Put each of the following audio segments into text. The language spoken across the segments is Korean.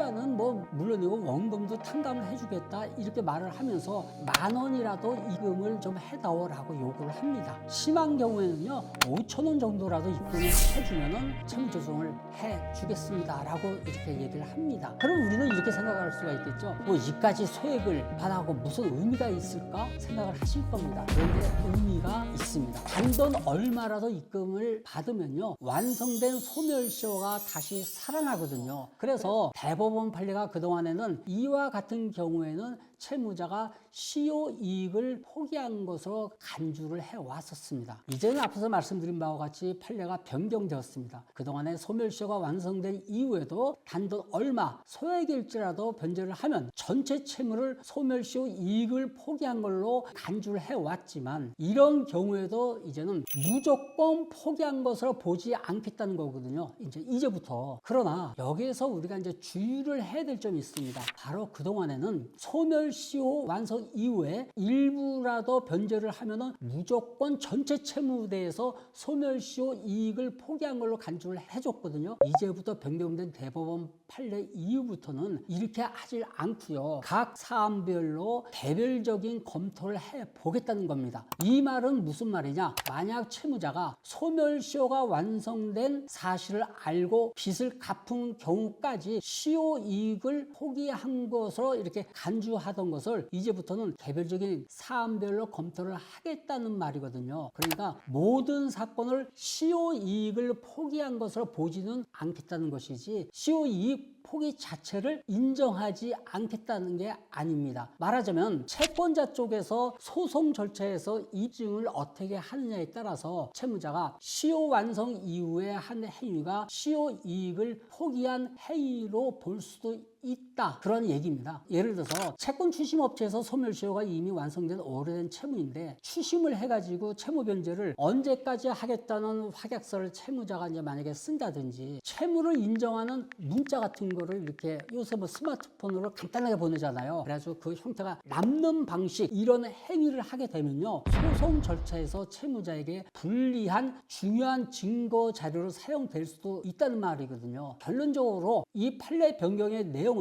이자는 뭐 물론이고 원금도 탕감을 해주겠다 이렇게 말을 하면서 10,000원이라도 입금을 좀 해다오라고 요구를 합니다. 심한 경우에는요 5,000원 정도라도 입금을 해주면은 채무 조정을 해주겠습니다라고 이렇게 얘기를 합니다. 그럼 우리는 이렇게 생각할 수가 있겠죠. 뭐 이까지 소액을 받아고 무슨 의미가 있을까 생각을 하실 겁니다. 그런데 의미가 있습니다. 단돈 얼마라도 입금을 받으면요 완성된 소멸시효가 다시 살아나거든요. 그래서 대법원 판례가 그동안에는 이와 같은 경우에는 채무자가 시효 이익을 포기한 것으로 간주를 해왔었습니다. 이제는 앞서서 말씀드린 바와 같이 판례가 변경되었습니다. 그동안에 소멸시효가 완성된 이후에도 단돈 얼마 소액일지라도 변제를 하면 전체 채무를 소멸시효 이익을 포기한 걸로 간주를 해왔지만 이런 경우에도 이제는 무조건 포기한 것으로 보지 않겠다는 거거든요. 이제부터. 그러나 여기에서 우리가 이제 주의를 해야 될 점이 있습니다. 바로 그동안에는 소멸시효 완성 이후에 일부라도 변제를 하면은 무조건 전체 채무에 대해서 소멸시효 이익을 포기한 걸로 간주를 해줬거든요. 이제부터 변경된 대법원 판례 이후부터는 이렇게 하질 않고요. 각 사안별로 개별적인 검토를 해보겠다는 겁니다. 이 말은 무슨 말이냐? 만약 채무자가 소멸시효가 완성된 사실을 알고 빚을 갚은 경우까지 시효 이익을 포기한 것으로 이렇게 간주하던 것을 이제부터는 개별적인 사안별로 검토를 하겠다는 말이거든요. 그러니까 모든 사건을 시효 이익을 포기한 것으로 보지는 않겠다는 것이지 시효 이익 포기 자체를 인정하지 않겠다는 게 아닙니다. 말하자면 채권자 쪽에서 소송 절차에서 입증을 어떻게 하느냐에 따라서 채무자가 시효 완성 이후에 한 행위가 시효 이익을 포기한 행위로 볼 수도 있다. 그런 얘기입니다. 예를 들어서 채권 추심업체에서 소멸시효가 이미 완성된 오래된 채무인데 추심을 해가지고 채무 변제를 언제까지 하겠다는 확약서를 채무자가 이제 만약에 쓴다든지 채무를 인정하는 문자 같은 거를 이렇게 요새 뭐 스마트폰으로 간단하게 보내잖아요. 그래가지고 그 형태가 남는 방식 이런 행위를 하게 되면요 소송 절차에서 채무자에게 불리한 중요한 증거 자료로 사용될 수도 있다는 말이거든요. 결론적으로 이 판례 변경의 내용은요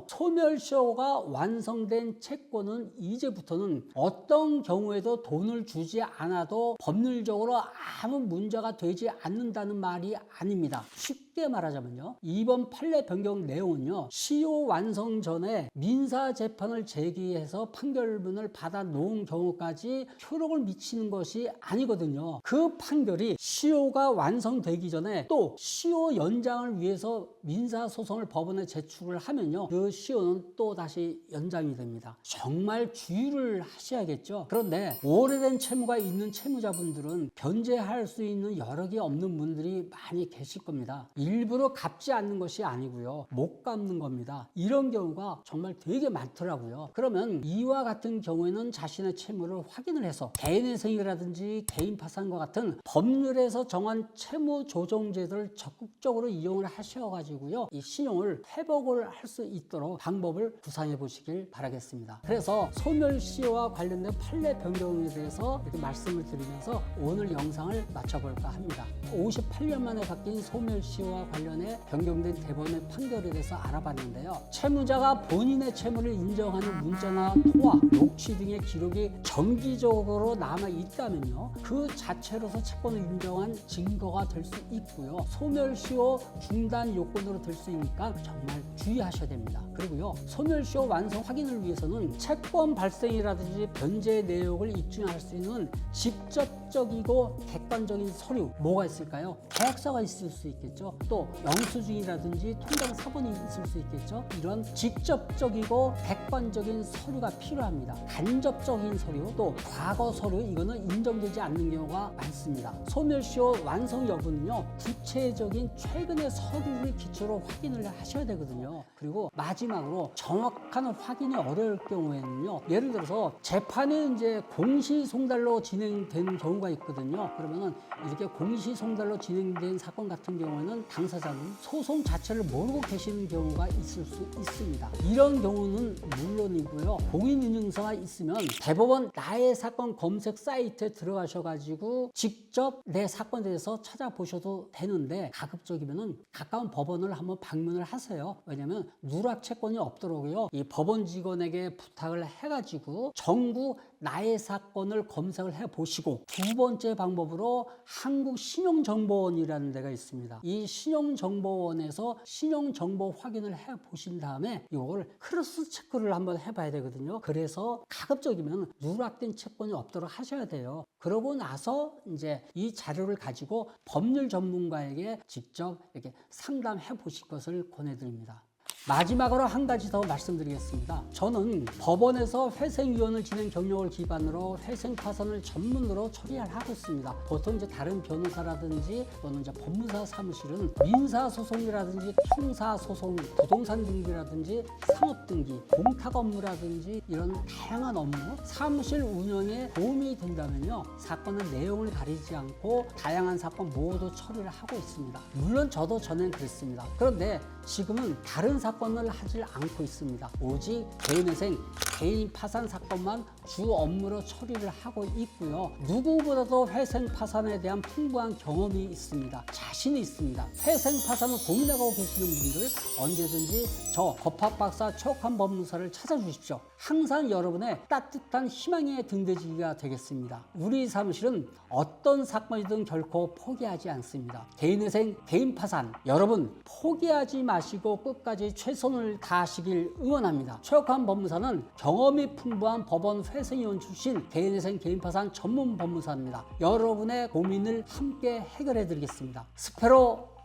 소멸시효가 완성된 채권은 이제부터는 어떤 경우에도 돈을 주지 않아도 법률적으로 아무 문제가 되지 않는다는 말이 아닙니다. 쉽게 말하자면요 이번 판례 변경 내용은요 시효 완성 전에 민사재판을 제기해서 판결문을 받아 놓은 경우까지 효력을 미치는 것이 아니거든요. 그 판결이 시효가 완성되기 전에 또 시효 연장을 위해서 민사소송을 법원에 제출을 하면요 그 시효는 또 다시 연장이 됩니다. 정말 주의를 하셔야겠죠. 그런데 오래된 채무가 있는 채무자분들은 변제할 수 있는 여력이 없는 분들이 많이 계실 겁니다. 일부러 갚지 않는 것이 아니고요 못 갚는 겁니다. 이런 경우가 정말 되게 많더라고요. 그러면 이와 같은 경우에는 자신의 채무를 확인을 해서 개인회생이라든지 개인파산과 같은 법률에서 정한 채무 조정 제도를 적극적으로 이용을 하셔가지고요 이 신용을 회복을 할 수 있도록 방법을 구상해 보시길 바라겠습니다. 그래서 소멸시효와 관련된 판례 변경에 대해서 이렇게 말씀을 드리면서 오늘 영상을 마쳐볼까 합니다. 58년 만에 바뀐 소멸시효와 관련해 변경된 대법원의 판결에 대해서 알아봤는데요. 채무자가 본인의 채무를 인정하는 문자나 통화, 녹취 등의 기록이 정기적으로 남아 있다면요. 그 자체로서 채권을 인정한 증거가 될 수 있고요. 소멸시효 중단 요건으로 될 수 있으니까 정말 주의하셔야 됩니다. 그리고요. 소멸시효 완성 확인을 위해서는 채권 발생이라든지 변제 내역을 입증할 수 있는 직접적이고 객관적인 서류 뭐가 있을까요? 계약서가 있을 수 있겠죠. 또 영수증이라든지 통장 사본이 있을 수 있겠죠. 이런 직접적이고 객관적인 서류가 필요합니다. 간접적인 서류 또 과거 서류 이거는 인정되지 않는 경우가 많습니다. 소멸시효 완성 여부는요 구체적인 최근의 서류를 기초로 확인을 하셔야 되거든요. 그리고 마지막으로 정확한 확인이 어려울 경우에는요 예를 들어서 재판이 이제 공시송달로 진행된 경우가 있거든요. 그러면은 이렇게 공시송달로 진행된 사건 같은 경우에는 당사자는 소송 자체를 모르고 계시는 경우가 있을 수 있습니다. 이런 경우는 물론이고요. 공인인증서가 있으면 대법원 나의 사건 검색 사이트에 들어가셔가지고 직접 내 사건에 대해서 찾아보셔도 되는데, 가급적이면은 가까운 법원을 한번 방문을 하세요. 왜냐하면 누락 채권이 없도록요, 이 법원 직원에게 부탁을 해가지고 전국 나의 사건을 검색을 해보시고, 두 번째 방법으로 한국신용정보원이라는 데가 있습니다. 이 신용정보원에서 신용정보 확인을 해보신 다음에 이걸 크로스 체크를 한번 해봐야 되거든요. 그래서 가급적이면 누락된 채권이 없도록 하셔야 돼요. 그러고 나서 이제 이 자료를 가지고 법률 전문가에게 직접 이렇게 상담해 보실 것을 권해드립니다. 마지막으로 한 가지 더 말씀드리겠습니다. 저는 법원에서 회생위원을 지낸 경력을 기반으로 회생 파산을 전문으로 처리를 하고 있습니다. 보통 이제 다른 변호사라든지 또는 이제 법무사 사무실은 민사소송이라든지 형사소송, 부동산 등기라든지 상업등기, 공탁 업무라든지 이런 다양한 업무, 사무실 운영에 도움이 된다면요, 사건의 내용을 가리지 않고 다양한 사건 모두 처리를 하고 있습니다. 물론 저도 전엔 그랬습니다. 그런데 지금은 다른 사건을 하지 않고 있습니다. 오직 개인회생, 개인 파산 사건만 주 업무로 처리를 하고 있고요. 누구보다도 회생 파산에 대한 풍부한 경험이 있습니다. 자신이 있습니다. 회생 파산을 고민하고 계시는 분들 언제든지 저 법학박사 최옥환 법무사를 찾아주십시오. 항상 여러분의 따뜻한 희망의 등대지기가 되겠습니다. 우리 사무실은 어떤 사건이든 결코 포기하지 않습니다. 개인회생, 개인 파산, 여러분 포기하지 마시고 끝까지 최선을 다하시길 응원합니다. 최옥환 법무사는 경험이 풍부한 법원 회생위원 출신 개인회생, 개인파산 전문 법무사입니다. 여러분의 고민을 함께 해결해 드리겠습니다.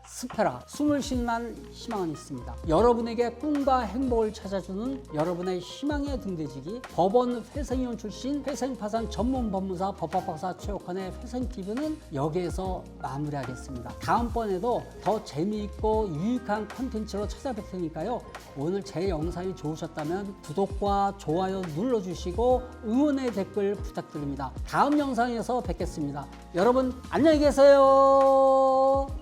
스페라, 숨을 쉰난 희망은 있습니다. 여러분에게 꿈과 행복을 찾아주는 여러분의 희망의 등대지기, 법원 회생위원 출신 회생파산 전문 법무사 법학박사 최옥환의 회생TV는 여기에서 마무리하겠습니다. 다음번에도 더 재미있고 유익한 콘텐츠로 찾아뵐 테니까요, 오늘 제 영상이 좋으셨다면 구독과 좋아요 눌러주시고 응원의 댓글 부탁드립니다. 다음 영상에서 뵙겠습니다. 여러분 안녕히 계세요.